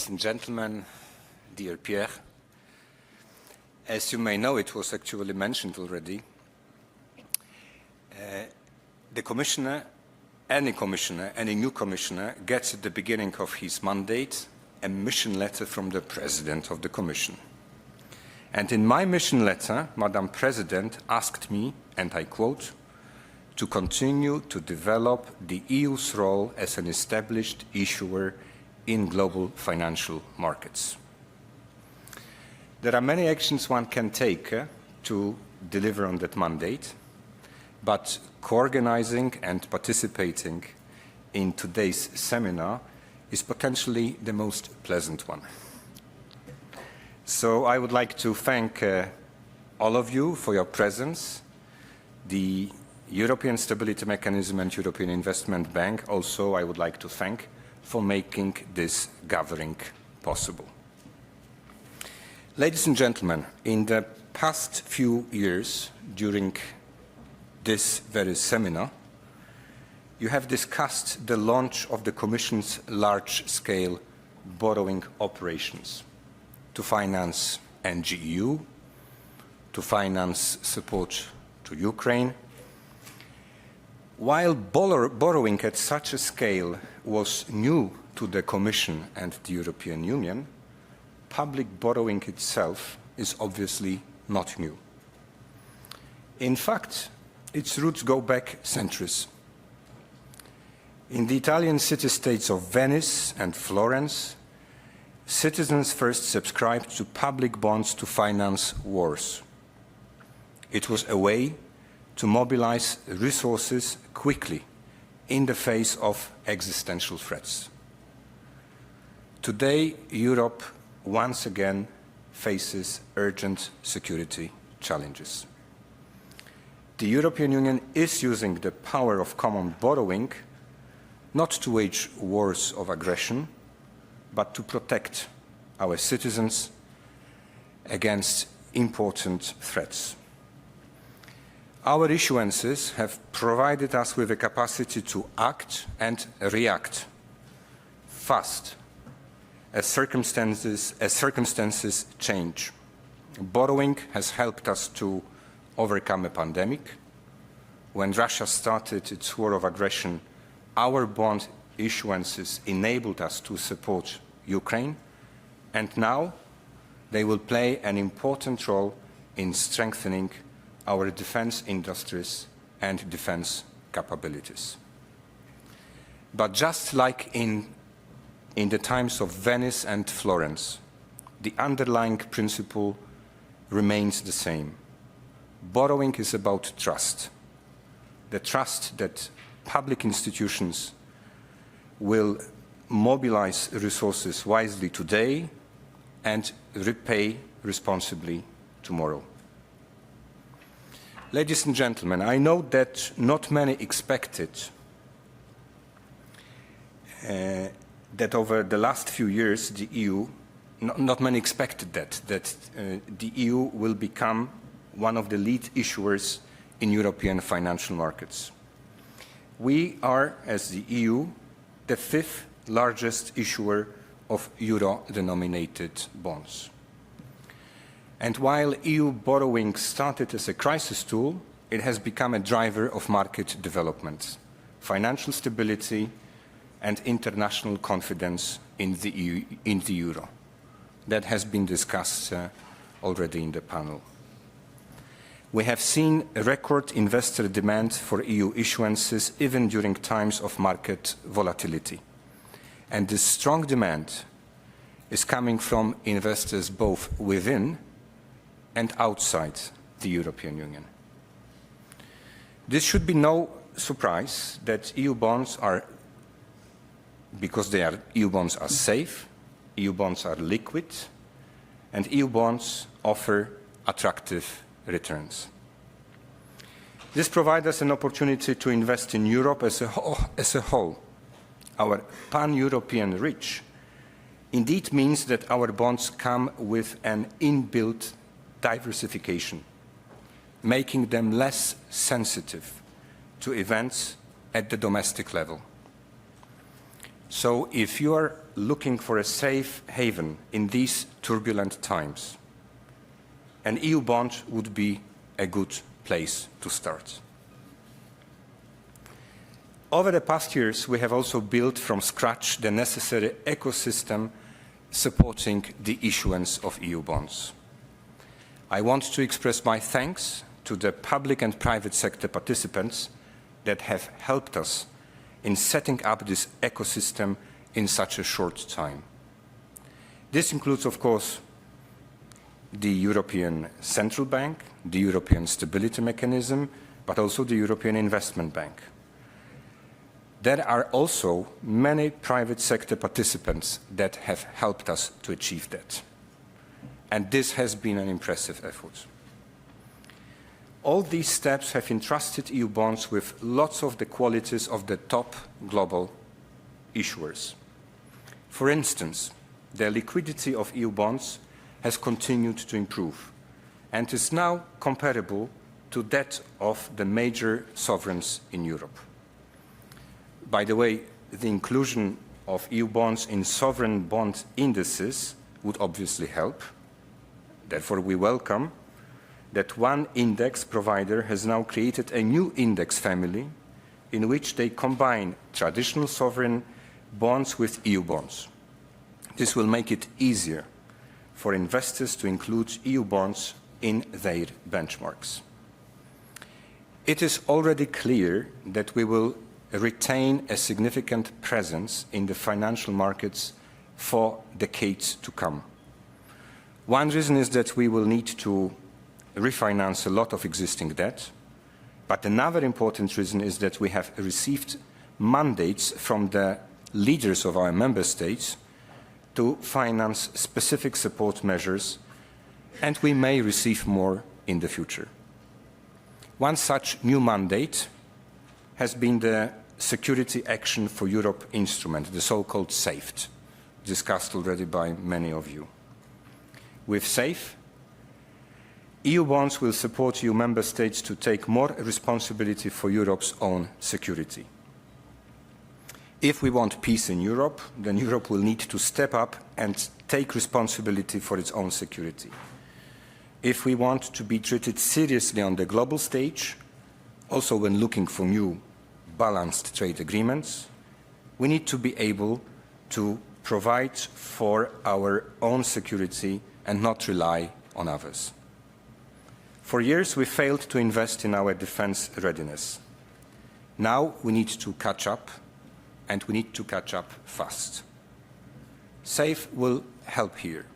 Ladies and gentlemen, dear Pierre, as you may know, it was actually mentioned already, the commissioner, any new commissioner, gets at the beginning of his mandate a mission letter from the President of the Commission. And in my mission letter, Madam President asked me, and I quote, to continue to develop the EU's role as an established issuer in global financial markets. There are many actions one can take to deliver on that mandate, but co-organizing and participating in today's seminar is potentially the most pleasant one. So I would like to thank all of you for your presence. The European Stability Mechanism and European Investment Bank also I would like to thank for making this gathering possible. Ladies and gentlemen, in the past few years, during this very seminar, you have discussed the launch of the Commission's large-scale borrowing operations to finance NGEU, to finance support to Ukraine. While borrowing at such a scale was new to the Commission and the European Union, public borrowing itself is obviously not new. In fact, its roots go back centuries. In the Italian city-states of Venice and Florence, citizens first subscribed to public bonds to finance wars. It was a way to mobilize resources quickly in the face of existential threats. Today, Europe once again faces urgent security challenges. The European Union is using the power of common borrowing not to wage wars of aggression, but to protect our citizens against important threats. Our issuances have provided us with the capacity to act and react fast as circumstances change. Borrowing has helped us to overcome a pandemic. When Russia started its war of aggression, our bond issuances enabled us to support Ukraine, and now they will play an important role in strengthening our defense industries and defense capabilities. But just like in the times of Venice and Florence, the underlying principle remains the same. Borrowing is about trust. The trust that public institutions will mobilize resources wisely today and repay responsibly tomorrow. Ladies and gentlemen, I know that not many expected that over the last few years the EU, not many expected that the EU will become one of the lead issuers in European financial markets. We are, as the EU, the fifth largest issuer of euro-denominated bonds. And while EU borrowing started as a crisis tool, it has become a driver of market development, financial stability, and international confidence in the euro. That has been discussed already in the panel. We have seen a record investor demand for EU issuances even during times of market volatility. And this strong demand is coming from investors both within and outside the European Union. This should be no surprise that EU bonds are, because EU bonds are safe, EU bonds are liquid, and EU bonds offer attractive returns. This provides us an opportunity to invest in Europe as a whole. Our pan-European reach indeed means that our bonds come with an inbuilt diversification, making them less sensitive to events at the domestic level. So if you are looking for a safe haven in these turbulent times, an EU bond would be a good place to start. Over the past years, we have also built from scratch the necessary ecosystem supporting the issuance of EU bonds. I want to express my thanks to the public and private sector participants that have helped us in setting up this ecosystem in such a short time. This includes, of course, the European Central Bank, the European Stability Mechanism, but also the European Investment Bank. There are also many private sector participants that have helped us to achieve that. And this has been an impressive effort. All these steps have entrusted EU bonds with lots of the qualities of the top global issuers. For instance, the liquidity of EU bonds has continued to improve and is now comparable to that of the major sovereigns in Europe. By the way, the inclusion of EU bonds in sovereign bond indices would obviously help. Therefore, we welcome that one index provider has now created a new index family in which they combine traditional sovereign bonds with EU bonds. This will make it easier for investors to include EU bonds in their benchmarks. It is already clear that we will retain a significant presence in the financial markets for decades to come. One reason is that we will need to refinance a lot of existing debt, but another important reason is that we have received mandates from the leaders of our member states to finance specific support measures, and we may receive more in the future. One such new mandate has been the Security Action for Europe instrument, the so-called SAFE, discussed already by many of you. With SAFE, EU bonds will support EU member states to take more responsibility for Europe's own security. If we want peace in Europe, then Europe will need to step up and take responsibility for its own security. If we want to be treated seriously on the global stage, also when looking for new balanced trade agreements, we need to be able to provide for our own security and not rely on others. For years, we failed to invest in our defense readiness. Now we need to catch up, and we need to catch up fast. SAFE will help here.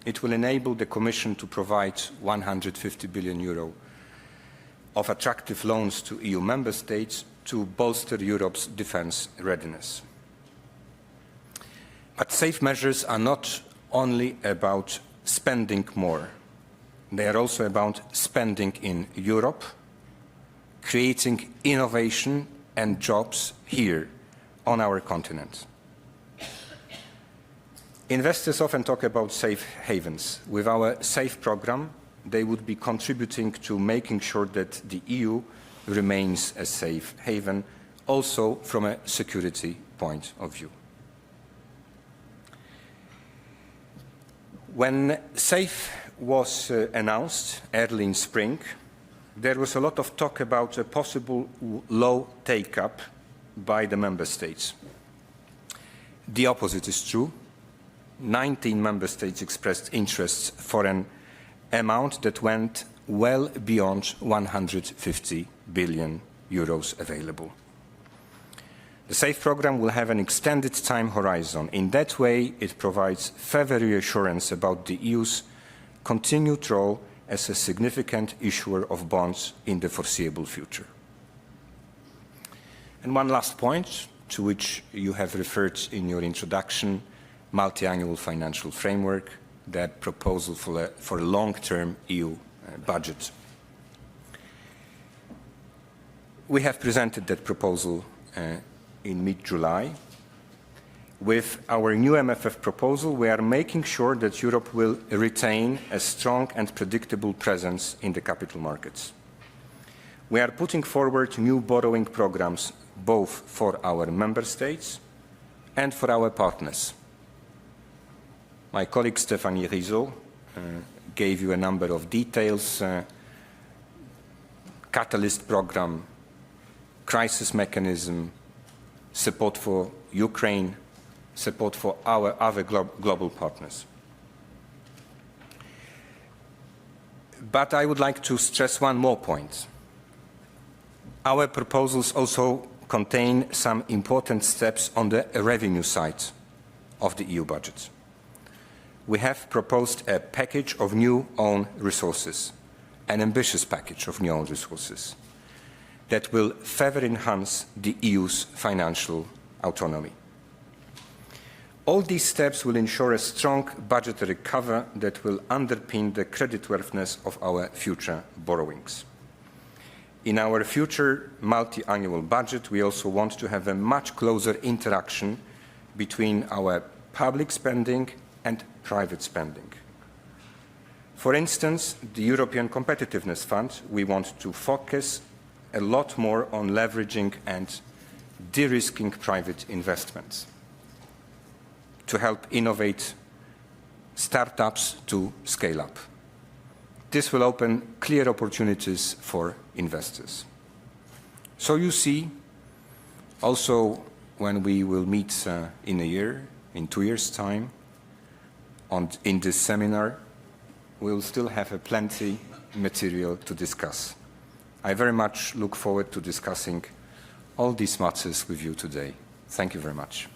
It will enable the Commission to provide 150 billion euro of attractive loans to EU member states to bolster Europe's defense readiness. But SAFE measures are not only about spending more. They are also about spending in Europe, creating innovation and jobs here on our continent. Investors often talk about safe havens. With our SAFE program, they would be contributing to making sure that the EU remains a safe haven, also from a security point of view. When SAFE was announced early in spring, there was a lot of talk about a possible low take-up by the member states. The opposite is true. 19 member states expressed interest for an amount that went well beyond 150 billion euros available. The SAFE program will have an extended time horizon. In that way, it provides further reassurance about the EU's continued role as a significant issuer of bonds in the foreseeable future. And one last point, to which you have referred in your introduction, multi-annual financial framework, that proposal for a long-term EU budget. We have presented that proposal in mid-July. With our new MFF proposal, we are making sure that Europe will retain a strong and predictable presence in the capital markets. We are putting forward new borrowing programs both for our member states and for our partners. My colleague Stéphanie Rizzo gave you a number of details, Catalyst program, crisis mechanism, support for Ukraine, support for our other global partners. But I would like to stress one more point. Our proposals also contain some important steps on the revenue side of the EU budget. We have proposed a package of new own resources, an ambitious package of new own resources that will further enhance the EU's financial autonomy. All these steps will ensure a strong budgetary cover that will underpin the creditworthiness of our future borrowings. In our future multi-annual budget, we also want to have a much closer interaction between our public spending and private spending. For instance, the European Competitiveness Fund, we want to focus a lot more on leveraging and de-risking private investments to help innovate startups to scale up. This will open clear opportunities for investors. So you see, also when we will meet in a year, in 2 years' time, in this seminar, we will still have plenty material to discuss. I very much look forward to discussing all these matters with you today. Thank you very much.